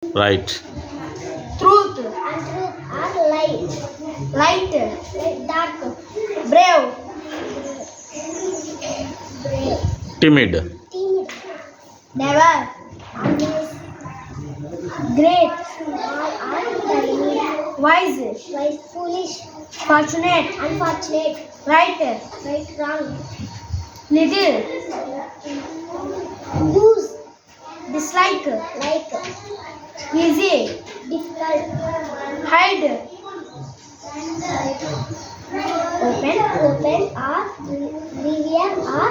Right. Truth. And truth are light. Light. Dark. Brave. Brave. Timid. Timid. Never. Always. Great. Small and tiny. Wise. Wise. Foolish. Fortunate. Unfortunate. Right. Right. Wrong. Little. Use. Dislike. Like. Easy. Difficult. Hide. Open. Open or reveal or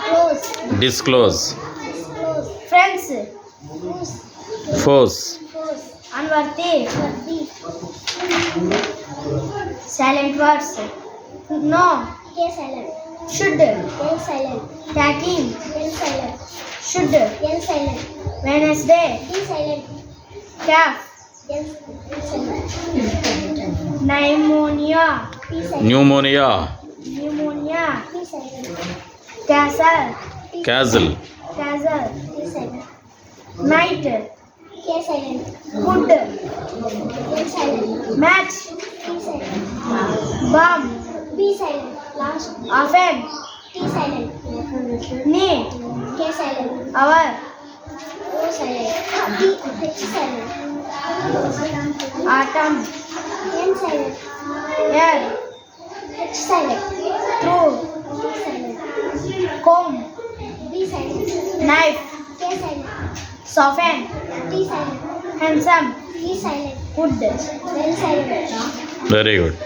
close. Disclose. Close. Friends. Use. Force. Close. Unworthy. Worthy. Silent words. No. Here silent. Should. Then silent. Taking. Then silent. Should. Then silent. Wednesday. Be silent. Calf. Then silent. Pneumonia. Be silent. Pneumonia. Pneumonia. Be silent. Castle. Be Castle. Castle. Be silent. Night. Here silent. Good. Then silent. Match. Be silent. Bomb. Be silent. Last. Often. Be silent. Knee. Here silent. Hour. O silent. Be silent. Autumn. Then silent. Air. H silent. True. Be silent. Comb. Be silent. Knife. Here silent. Soften. Be silent. Handsome. Be silent. Wood. Then silent. Very good.